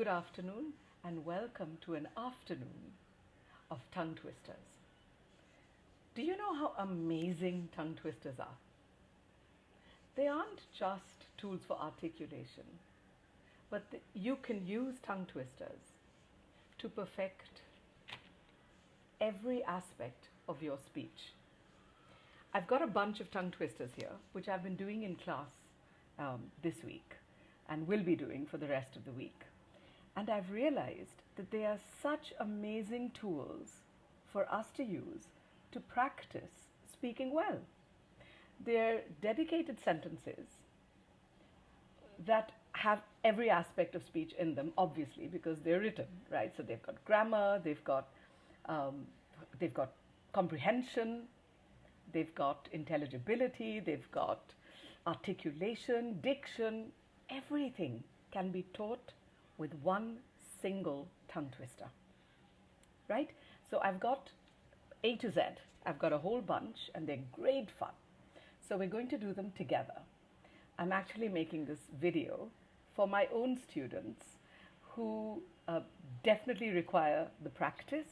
Good afternoon and welcome to an afternoon of tongue twisters. Do you know how amazing tongue twisters are? They aren't just tools for articulation, but you can use tongue twisters to perfect every aspect of your speech. I've got a bunch of tongue twisters here, which I've been doing in class this week and will be doing for the rest of the week. And I've realized that they are such amazing tools for us to use to practice speaking well. They're dedicated sentences that have every aspect of speech in them, obviously, because they're written, right? So they've got grammar, they've got comprehension, they've got intelligibility, they've got articulation, diction. Everything can be taught with one single tongue twister, right? So I've got A to Z. I've got a whole bunch and they're great fun. So we're going to do them together. I'm actually making this video for my own students who definitely require the practice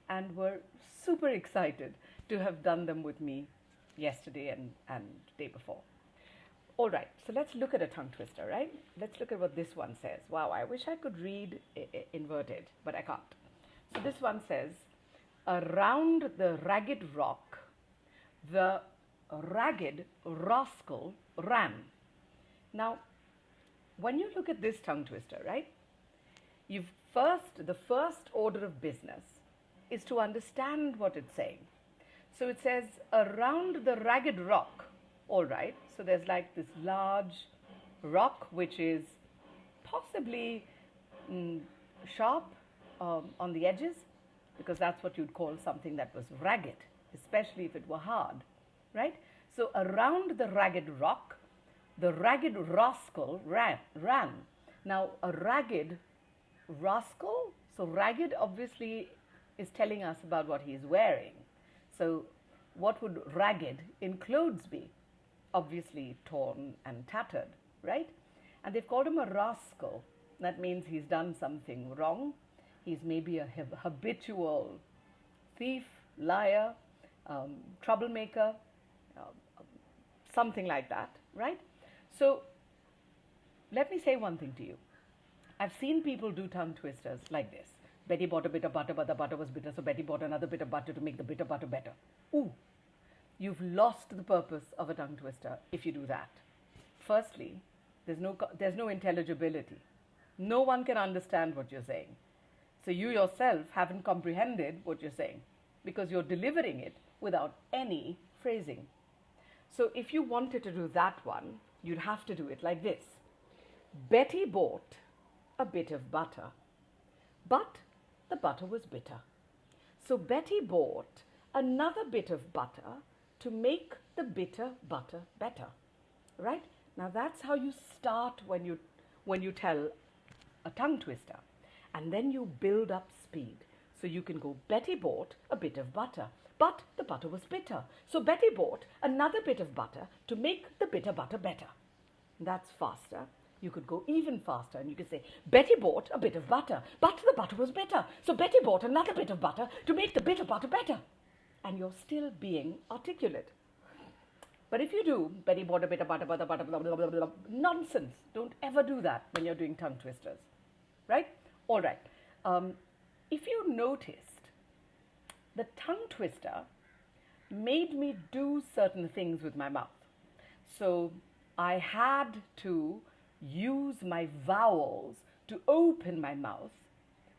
and were super excited to have done them with me yesterday and day before. All right, so let's look at a tongue twister, right? Let's look at what this one says. Wow, I wish I could read inverted, but I can't. So this one says, around the ragged rock, the ragged rascal ran. Now, when you look at this tongue twister, right, the first order of business is to understand what it's saying. So it says, around the ragged rock. All right, so there's like this large rock which is possibly sharp on the edges, because that's what you'd call something that was ragged, especially if it were hard, right? So around the ragged rock, the ragged rascal ran. Now a ragged rascal, so ragged obviously is telling us about what he's wearing. So what would ragged in clothes be? Obviously torn and tattered, right? And they've called him a rascal. That means he's done something wrong. He's maybe a habitual thief, liar, troublemaker, something like that, right? So let me say one thing to you. I've seen people do tongue twisters like this. Betty bought a bit of butter, but the butter was bitter, so Betty bought another bit of butter to make the bitter butter better. Ooh. You've lost the purpose of a tongue twister if you do that. Firstly, there's no intelligibility. No one can understand what you're saying. So you yourself haven't comprehended what you're saying because you're delivering it without any phrasing. So if you wanted to do that one, you'd have to do it like this. Betty bought a bit of butter, but the butter was bitter. So Betty bought another bit of butter to make the bitter butter better, right? Now that's how you start when you tell a tongue twister, and then you build up speed. So you can go, Betty bought a bit of butter, but the butter was bitter. So Betty bought another bit of butter to make the bitter butter better. That's faster. You could go even faster and you could say, Betty bought a bit of butter, but the butter was bitter. So Betty bought another bit of butter to make the bitter butter better. And you're still being articulate. But if you do, Betty bought a bit of butter, blah, blah, blah, blah, blah, blah, nonsense. Don't ever do that when you're doing tongue twisters, right? All right. If you noticed, the tongue twister made me do certain things with my mouth. So I had to use my vowels to open my mouth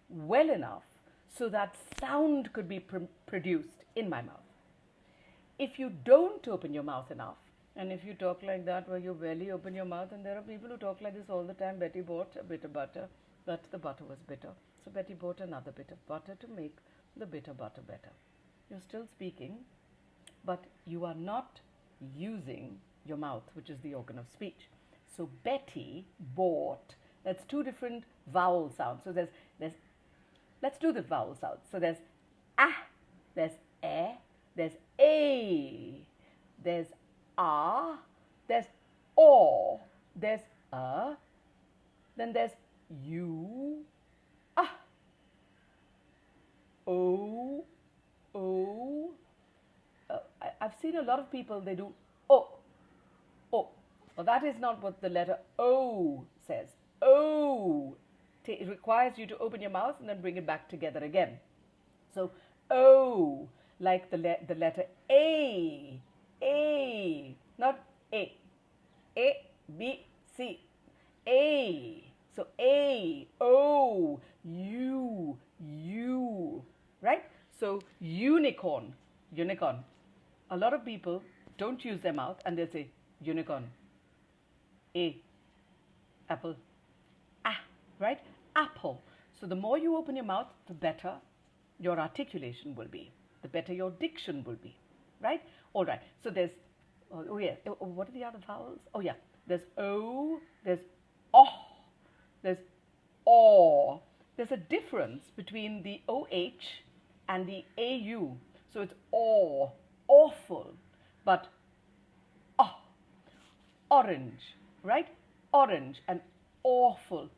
well enough so that sound could be produced in my mouth. If you don't open your mouth enough, and if you talk like that where you barely open your mouth, and there are people who talk like this all the time, Betty bought a bit of butter, but the butter was bitter. So Betty bought another bit of butter to make the bitter butter better. You're still speaking, but you are not using your mouth, which is the organ of speech. So Betty bought, that's two different vowel sounds. So let's do the vowel sounds. So there's ah, there's there's a, there's ah, there's o, there's a, then there's you, seen a lot of people, they do oh, oh. Well, that is not what the letter O says. O. It requires you to open your mouth and then bring it back together again. So O, like the letter A, not A, B, C, A. So A, O, U, right? So unicorn. A lot of people don't use their mouth and they'll say unicorn. A, apple, right? Apple. So the more you open your mouth, the better your articulation will be, the better your diction will be, right? All right. So there's, oh yeah, what are the other vowels? Oh yeah, there's O, there's O, there's O. There's a difference between the OH and the AU. So it's O, awful, but orange, right? Orange and awful.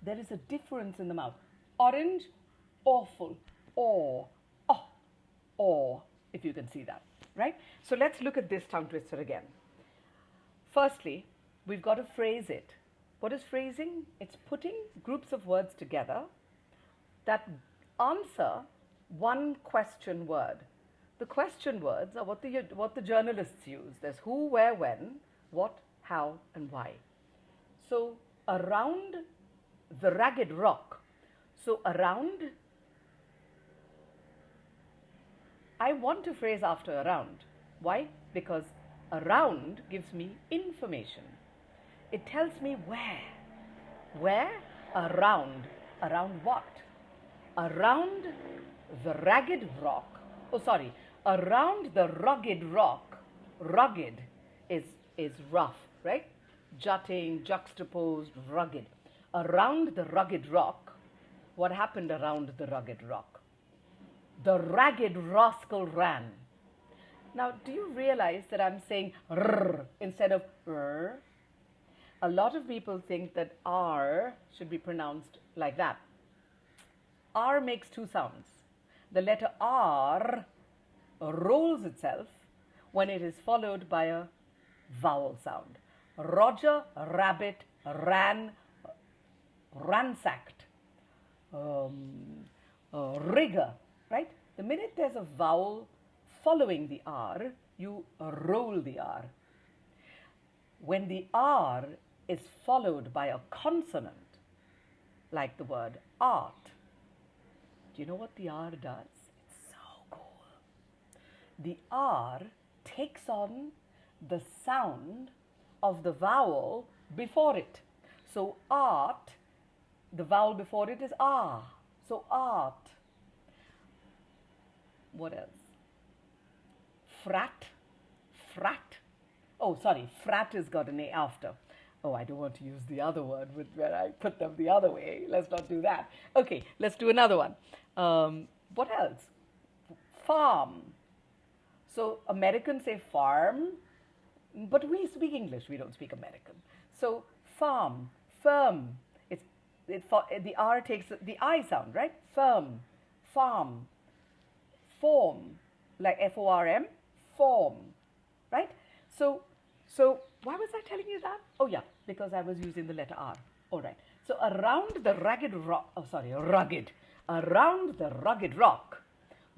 There is a difference in the mouth. Orange, awful, or, if you can see that, right? So let's look at this tongue twister again. Firstly, we've got to phrase it. What is phrasing? It's putting groups of words together that answer one question word. The question words are what the journalists use. There's who, where, when, what, how, and why. So around the ragged rock. So around, I want to phrase after around. Why? Because around gives me information. It tells me where. Where? Around. Around what? Around the ragged rock. Oh, sorry. Around the rugged rock. Rugged is rough, right? Jutting, juxtaposed, rugged. Around the rugged rock. What happened around the rugged rock? The ragged rascal ran. Now, do you realize that I'm saying rrr instead of r? A lot of people think that R should be pronounced like that. R makes two sounds. The letter R rolls itself when it is followed by a vowel sound. Roger Rabbit ran, ransacked, rigor, right? The minute there's a vowel following the R, you roll the R. When the R is followed by a consonant, like the word art, do you know what the R does? It's so cool. The R takes on the sound of the vowel before it. So art, the vowel before it is R. So art. What else? Frat. Oh, sorry, frat has got an A after. Oh, I don't want to use the other word where I put them the other way. Let's not do that. Okay, let's do another one. What else? Farm. So Americans say farm, but we speak English. We don't speak American. So farm, firm. The R takes the I sound, right? Firm, farm, form, like F-O-R-M, form, right? So why was I telling you that? Oh yeah, because I was using the letter R. All right. So around the rugged rock, around the rugged rock,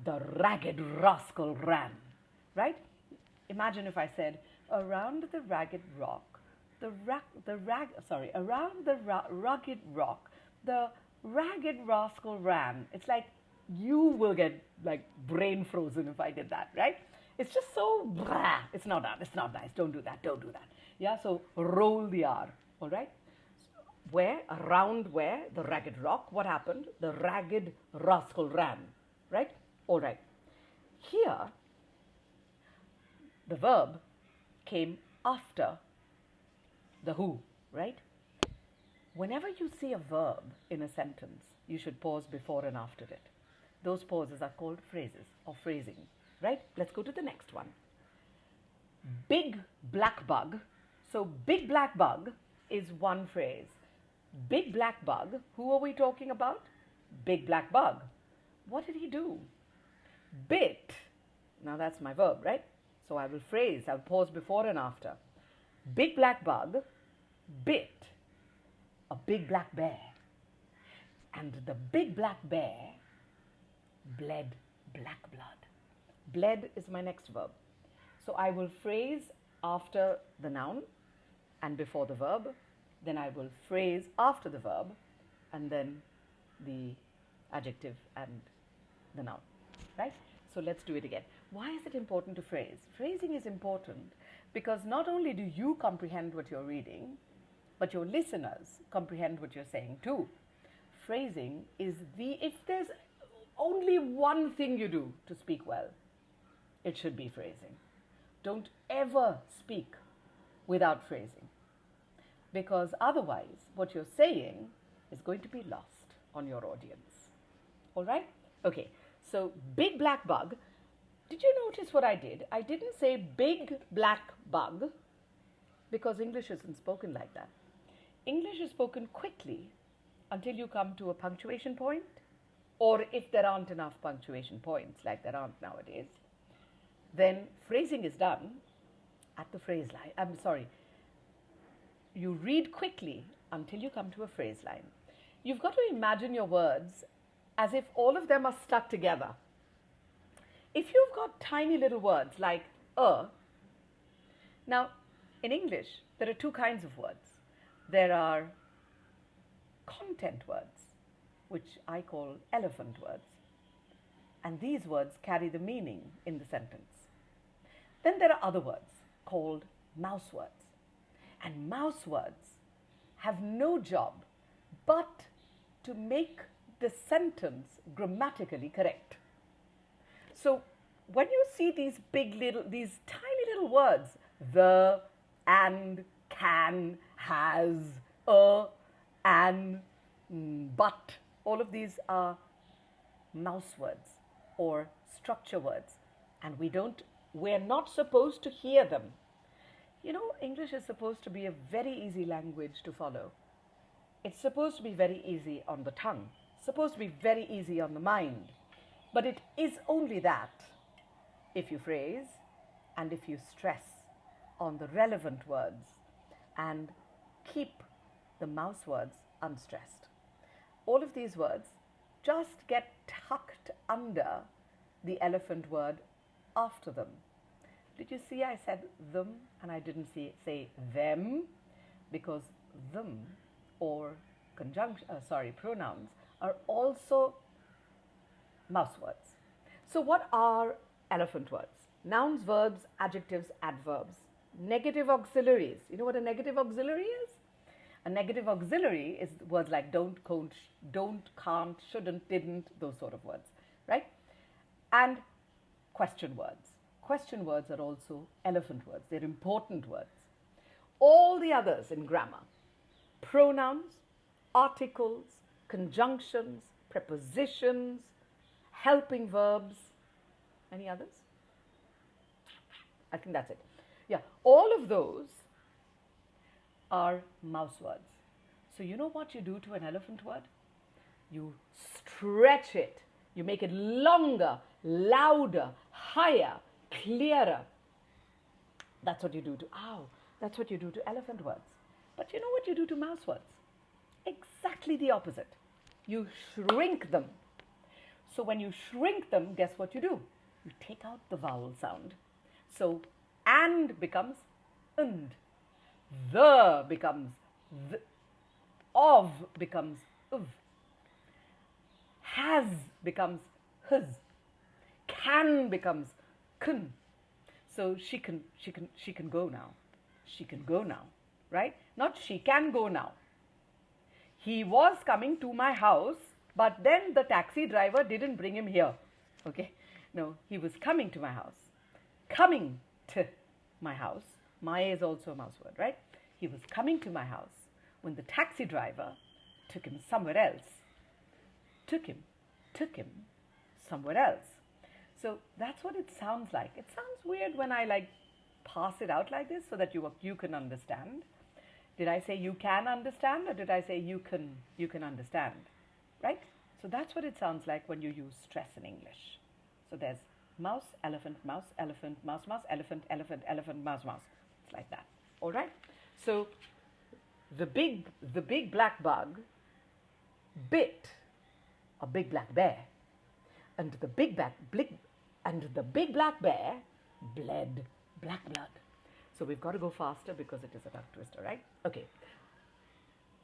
the ragged rascal ran, right? Imagine if I said, around the ragged rock, around the rugged rock, the ragged rascal ran. It's like you will get like brain frozen if I did that, right? It's just so blah. It's not nice. Don't do that. Yeah, so roll the R, all right? Where? Around where? The ragged rock. What happened? The ragged rascal ran, right? All right. Here, the verb came after the who, right? Whenever you see a verb in a sentence, you should pause before and after it. Those pauses are called phrases or phrasing, right? Let's go to the next one. Big black bug. So big black bug is one phrase. Big black bug, who are we talking about? Big black bug. What did he do? Bit. Now that's my verb, right? So I will phrase, I'll pause before and after. Big black bug bit a big black bear, and the big black bear bled black blood. Bled is my next verb. So I will phrase after the noun and before the verb, then I will phrase after the verb, and then the adjective and the noun, right? So let's do it again. Why is it important to phrase? Phrasing is important because not only do you comprehend what you're reading, but your listeners comprehend what you're saying too. Phrasing is if there's only one thing you do to speak well, it should be phrasing. Don't ever speak without phrasing, because otherwise what you're saying is going to be lost on your audience. All right? Okay, so big black bug. Did you notice what I did? I didn't say big black bug because English isn't spoken like that. English is spoken quickly until you come to a punctuation point, or if there aren't enough punctuation points, like there aren't nowadays, then phrasing is done at the phrase line. I'm sorry. You read quickly until you come to a phrase line. You've got to imagine your words as if all of them are stuck together. If you've got tiny little words like now in English, there are two kinds of words. There are content words, which I call elephant words. And these words carry the meaning in the sentence. Then there are other words called mouse words. And mouse words have no job but to make the sentence grammatically correct. So when you see these tiny little words, the, and, can, has, an, but, all of these are mouse words or structure words, and we're not supposed to hear them. You know, English is supposed to be a very easy language to follow. It's supposed to be very easy on the tongue, supposed to be very easy on the mind. But it is only that if you phrase and if you stress on the relevant words and keep the mouse words unstressed. All of these words just get tucked under the elephant word after them. Did you see I said them and I didn't say them? Because them or pronouns are also mouse words. So what are elephant words? Nouns, verbs, adjectives, adverbs. Negative auxiliaries. You know what a negative auxiliary is? A negative auxiliary is words like don't, can't, shouldn't, didn't, those sort of words, right? And question words. Question words are also elephant words. They're important words. All the others in grammar, pronouns, articles, conjunctions, prepositions, helping verbs. Any others? I think that's it. Yeah, all of those are mouse words. So you know what you do to an elephant word? You stretch it. You make it longer, louder, higher, clearer. That's what you do to that's what you do to elephant words. But you know what you do to mouse words? Exactly the opposite. You shrink them. So when you shrink them, guess what you do? You take out the vowel sound. So and becomes and. The becomes the. Of becomes of. Has becomes his. Can becomes kun. So she can go now. She can go now, right? Not she can go now. He was coming to my house, but then the taxi driver didn't bring him here. Okay? No, he was coming to my house. Coming to my house. My is also a mouse word, right? He was coming to my house when the taxi driver took him somewhere else. Took him somewhere else. So that's what it sounds like. It sounds weird when I pass it out like this so that you can understand. Did I say you can understand or did I say you can understand? Right? So that's what it sounds like when you use stress in English. So there's mouse, elephant, mouse, elephant, mouse, mouse, elephant, elephant, elephant, mouse, mouse. It's like that. All right? So the big black bug bit a big black bear, and the big black bear bled black blood. So we've got to go faster because it is a tongue twister, right? Okay.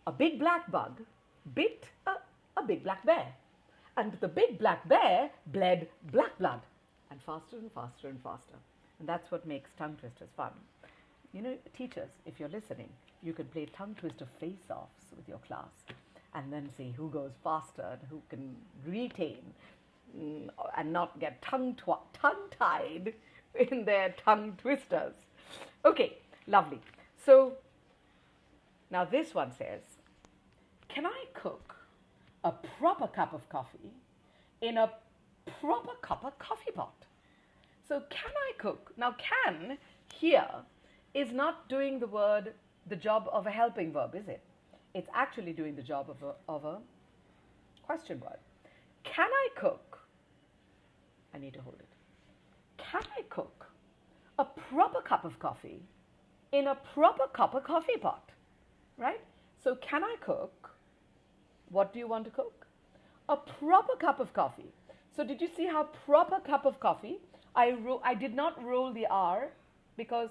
A big black bug bit a big black bear, and the big black bear bled black blood. And faster and faster and faster. And that's what makes tongue twisters fun. You know, teachers, if you're listening, you can play tongue twister face-offs with your class and then see who goes faster and who can retain and not get tongue-tied in their tongue twisters. Okay, lovely. So now this one says, can I cook a proper cup of coffee in a proper copper coffee pot? So can I cook? Now can here is not doing the job of a helping verb, is it? It's actually doing the job of a question word. Can I cook? I need to hold it. Can I cook a proper cup of coffee in a proper copper coffee pot? Right? So can I cook? What do you want to cook? A proper cup of coffee. So did you see how proper cup of coffee? I did not roll the R because,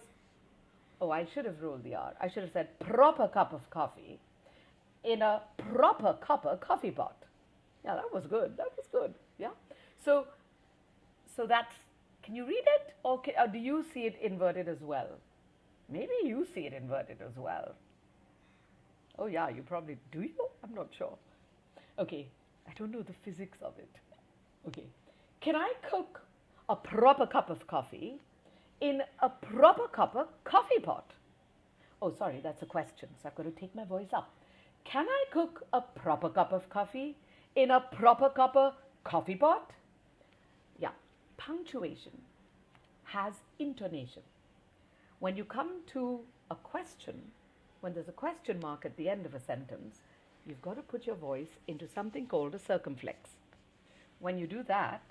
I should have rolled the R. I should have said proper cup of coffee in a proper copper coffee pot. Yeah, that was good. That was good. Yeah. So that's, can you read it? Or do you see it inverted as well? Maybe you see it inverted as well. Oh yeah, you probably, do you? I'm not sure. Okay, I don't know the physics of it. Okay, can I cook a proper cup of coffee in a proper copper coffee pot? Oh, sorry, that's a question, so I've got to take my voice up. Can I cook a proper cup of coffee in a proper copper coffee pot? Yeah, punctuation has intonation. When you come to a question, when there's a question mark at the end of a sentence, you've got to put your voice into something called a circumflex. When you do that,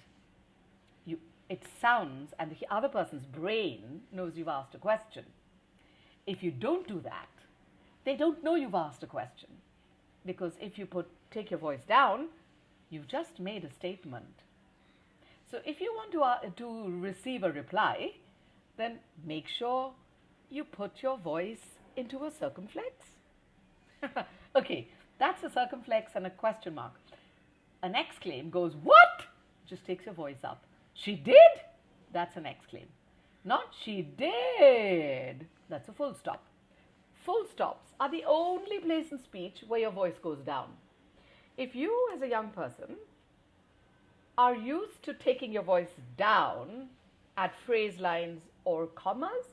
it sounds, and the other person's brain knows you've asked a question. If you don't do that, they don't know you've asked a question. Because if you take your voice down, you've just made a statement. So if you want to receive a reply, then make sure you put your voice into a circumflex. Okay, that's a circumflex and a question mark. An exclaim goes, what? Just takes your voice up. She did? That's an exclaim. Not she did. That's a full stop. Full stops are the only place in speech where your voice goes down. If you, as a young person, are used to taking your voice down at phrase lines or commas,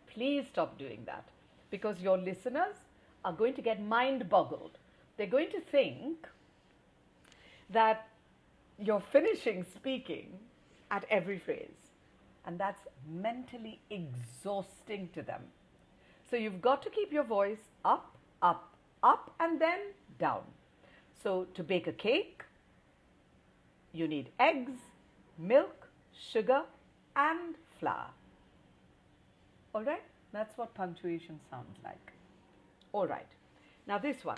please stop doing that, because your listeners are going to get mind-boggled. They're going to think that you're finishing speaking at every phrase, and that's mentally exhausting to them. So you've got to keep your voice up, up, up, and then down. So to bake a cake, you need eggs, milk, sugar, and flour. All right? That's what punctuation sounds like. All right. Now this one.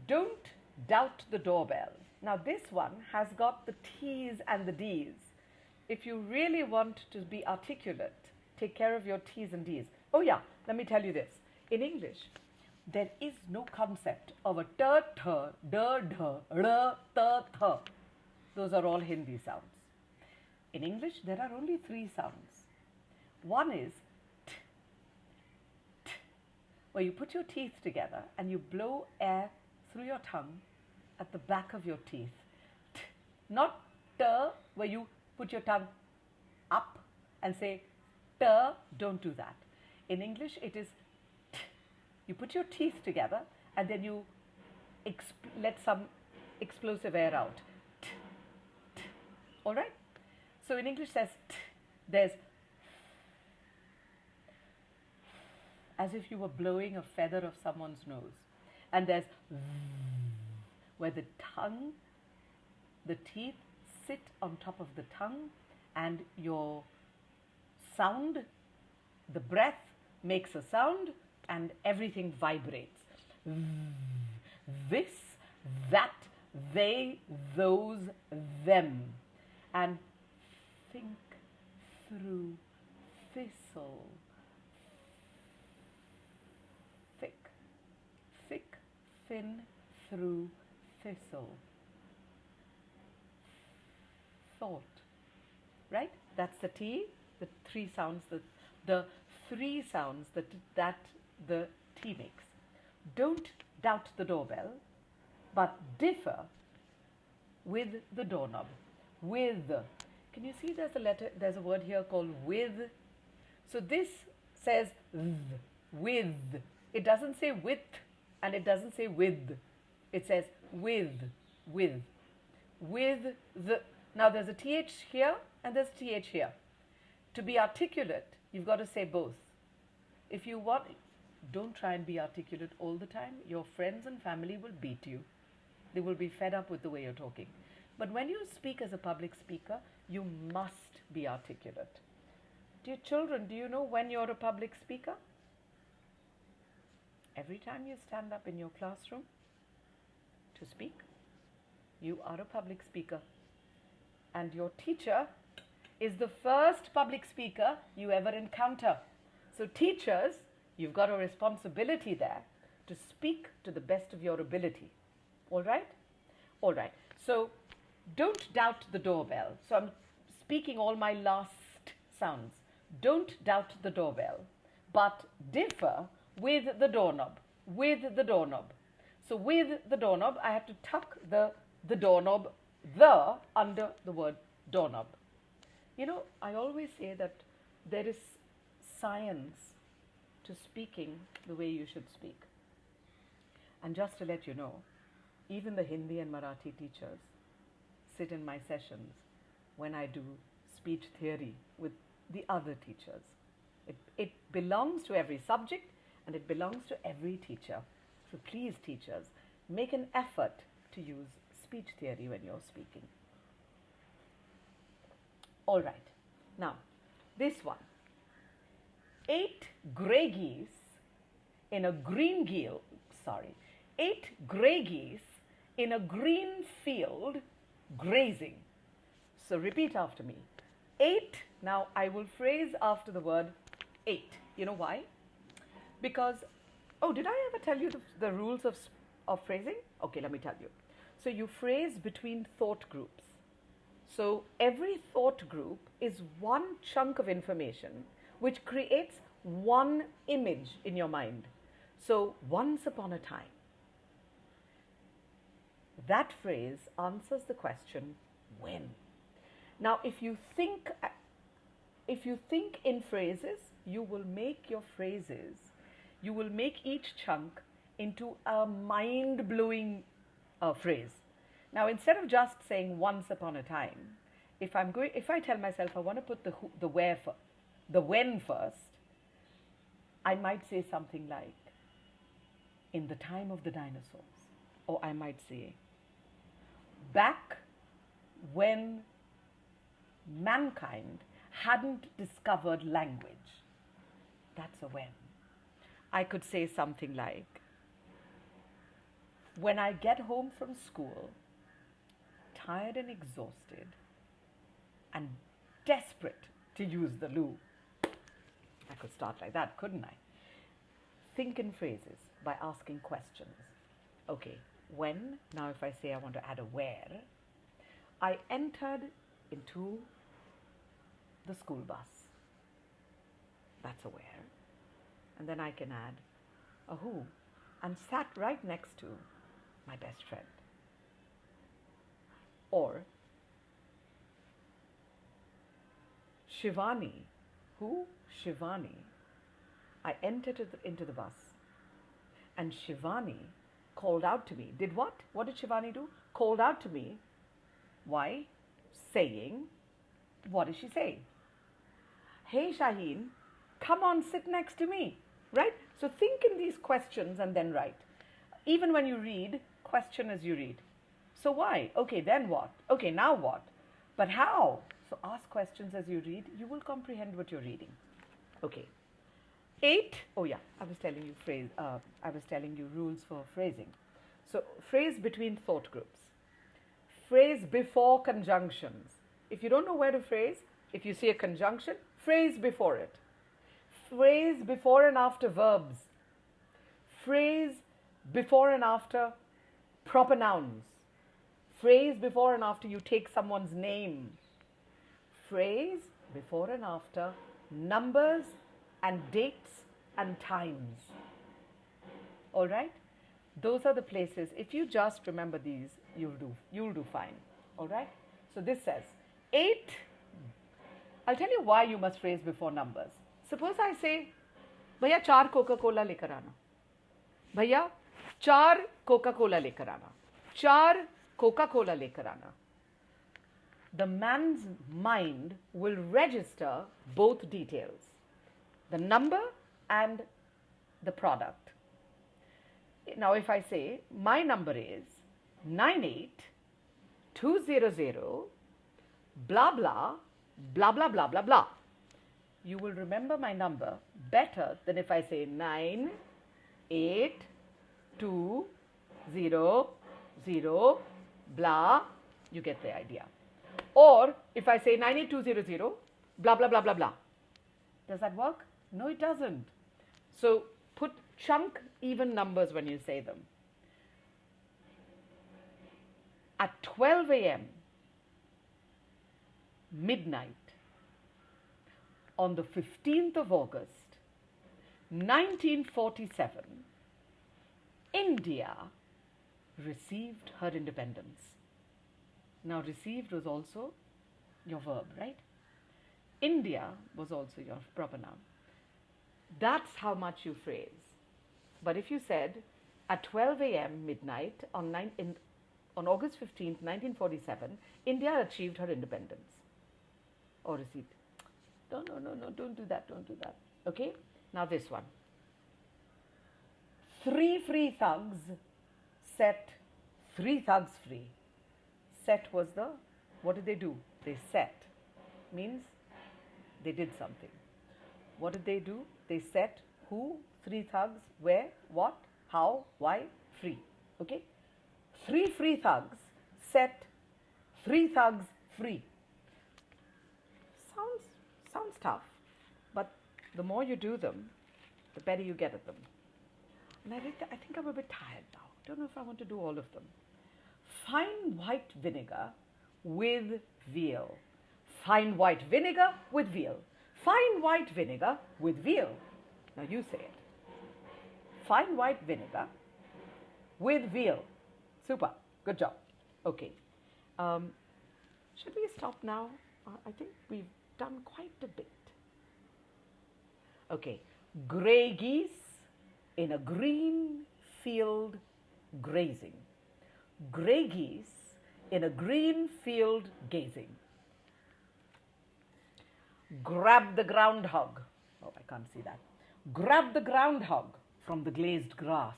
Don't doubt the doorbell. Now this one has got the T's and the D's. If you really want to be articulate, take care of your T's and D's. Oh yeah, let me tell you this. In English, there is no concept of a t, th, d, d, r, t, th. Those are all Hindi sounds. In English, there are only 3 sounds. One is t, t, where you put your teeth together and you blow air through your tongue at the back of your teeth. T. Not t, where you put your tongue up and say t. Don't do that. In English, it is t. You put your teeth together and then you let some explosive air out. T, t. All right? So in English, there's t. There's as if you were blowing a feather of someone's nose. And there's where the tongue, the teeth sit on top of the tongue and your sound, the breath makes a sound and everything vibrates. This, that, they, those, them. And think through, thistle, thick, thick, thin, through, thistle. Thought, right? That's the T, the three sounds, the three sounds that the T makes. Don't doubt the doorbell, but differ with the doorknob. With. Can you see there's a word here called with? So this says with. It doesn't say with and it doesn't say with. It says with. With the. Now there's a TH here and there's a TH here. To be articulate, you've got to say both. If you want, don't try and be articulate all the time. Your friends and family will beat you. They will be fed up with the way you're talking. But when you speak as a public speaker, you must be articulate. Dear children, do you know when you're a public speaker? Every time you stand up in your classroom to speak, you are a public speaker. And your teacher is the first public speaker you ever encounter. So teachers, you've got a responsibility there to speak to the best of your ability. All right? All right. So don't doubt the doorbell. So I'm speaking all my last sounds. Don't doubt the doorbell, but differ with the doorknob. With the doorknob. So with the doorknob, I have to tuck the doorknob under the word doorknob. You know, I always say that there is science to speaking the way you should speak. And just to let you know, even the Hindi and Marathi teachers sit in my sessions when I do speech theory with the other teachers. It belongs to every subject and it belongs to every teacher. So please, teachers, make an effort to use speech theory when you're speaking. All right. Now, this one. 8 grey geese in a green gill, 8 grey geese in a green field grazing. So repeat after me. 8, now I will phrase after the word 8. You know why? Because, did I ever tell you the rules of phrasing? Okay, let me tell you. So you phrase between thought groups. So every thought group is one chunk of information which creates one image in your mind. So once upon a time. That phrase answers the question, when? Now, if you think in phrases, you will make each chunk into a mind-blowing phrase. Now, instead of just saying once upon a time, if I tell myself I want to put the when first, I might say something like, in the time of the dinosaurs. Or I might say, back when mankind hadn't discovered language. That's a when. I could say something like, when I get home from school, tired and exhausted, and desperate to use the loo. I could start like that, couldn't I? Think in phrases by asking questions. Okay, when, now if I say I want to add a where, I entered into the school bus. That's a where. And then I can add a who, and sat right next to my best friend. Or Shivani. Who? Shivani. I entered into the bus and Shivani called out to me. Did what? What did Shivani do? Called out to me. Why? Saying, what did she say? Hey Shaheen, come on, sit next to me. Right? So think in these questions and then write. Even when you read, question as you read. So why? Okay, then what? Okay, now what? But how? So ask questions as you read. You will comprehend what you're reading. Okay. 8. Oh yeah, I was telling you rules for phrasing. So phrase between thought groups. Phrase before conjunctions. If you don't know where to phrase, if you see a conjunction, phrase before it. Phrase before and after verbs. Phrase before and after proper nouns. Phrase before and after you take someone's name. Phrase before and after numbers and dates and times. All right? Those are the places. If you just remember these, you'll do fine. All right? So this says 8. I'll tell you why you must phrase before numbers. Suppose I say, भैया 4 Coca-Cola लेकर आना. भैया 4 Coca-Cola लेकर आना. 4 Coca-Cola लेकर आना. The man's mind will register both details, the number and the product. Now if I say my number is 98200 blah blah blah blah blah blah blah, you will remember my number better than if I say 98200 blah. You get the idea. Or if I say 98200 blah blah blah blah blah. Does that work? No, it doesn't. So put chunk even numbers when you say them. At 12 a.m. midnight on the 15th of August 1947, India received her independence. Now received was also your verb, right? India was also your proper noun. That's how much you phrase. But if you said at 12 a.m. midnight on August 15th, 1947, India achieved her independence. Or received. No, don't do that. Okay? Now this one. 3 free thugs set 3 thugs free. Set was what did they do? They set. Means they did something. What did they do? They set who, 3 thugs, where, what, how, why, free. Okay? 3 free thugs set 3 thugs free. Sounds tough, but the more you do them, the better you get at them. And I think I'm a bit tired now. Don't know if I want to do all of them. Fine white vinegar with veal. Fine white vinegar with veal. Fine white vinegar with veal. Now you say it. Fine white vinegar with veal. Super. Good job. Okay. Should we stop now? I think we've done quite a bit. Okay. Grey geese in a green field grazing. Grey geese in a green field gazing. Grab the groundhog. Oh, I can't see that. Grab the groundhog from the glazed grass.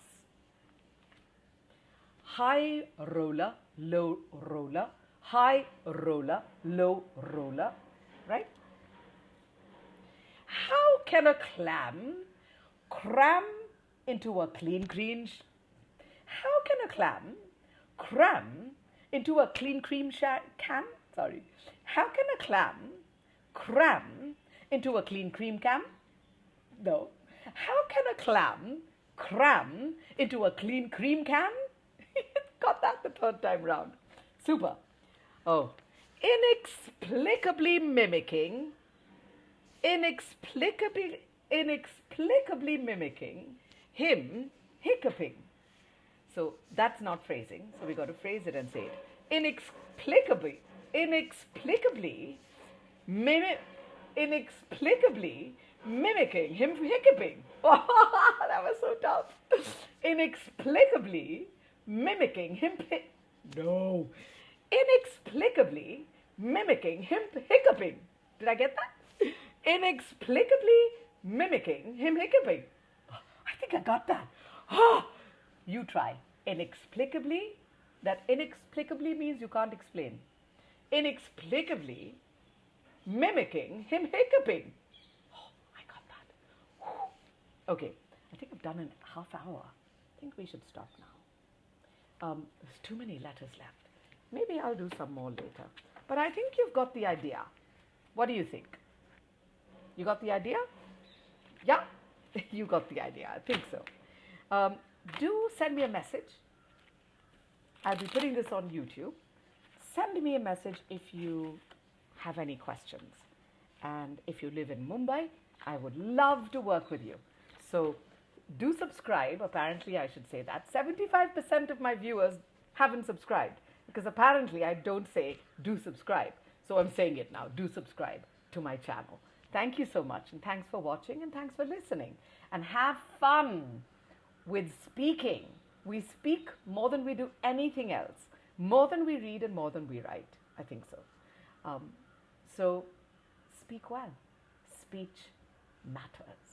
High roller, low roller. High roller, low roller. Right? How can a clam cram into a clean cream? How can a clam cram into a clean cream can? Sorry. How can a clam cram into a clean cream can? No. How can a clam cram into a clean cream can? Got that the 3rd time round. Super. Oh. Inexplicably mimicking him hiccuping. So that's not phrasing. So we got to phrase it and say it. Inexplicably mimicking him hiccuping. That was so tough. Inexplicably mimicking him. No. Inexplicably mimicking him hiccuping. Did I get that? Inexplicably mimicking him hiccuping. I think I got that. You try. Inexplicably. That inexplicably means you can't explain. Inexplicably mimicking him hiccuping. Oh, I got that. Whew. Okay, I think I've done a half hour. I think we should stop now. There's too many letters left. Maybe I'll do some more later. But I think you've got the idea. What do you think? You got the idea? Yeah, you got the idea. I think so. Do send me a message. I'll be putting this on YouTube. Send me a message if you have any questions. And if you live in Mumbai, I would love to work with you. So do subscribe. Apparently, I should say that. 75% of my viewers haven't subscribed because apparently I don't say do subscribe. So I'm saying it now. Do subscribe to my channel. Thank you so much, and thanks for watching, and thanks for listening. And have fun with speaking. We speak more than we do anything else, more than we read and more than we write. I think so. So speak well. Speech matters.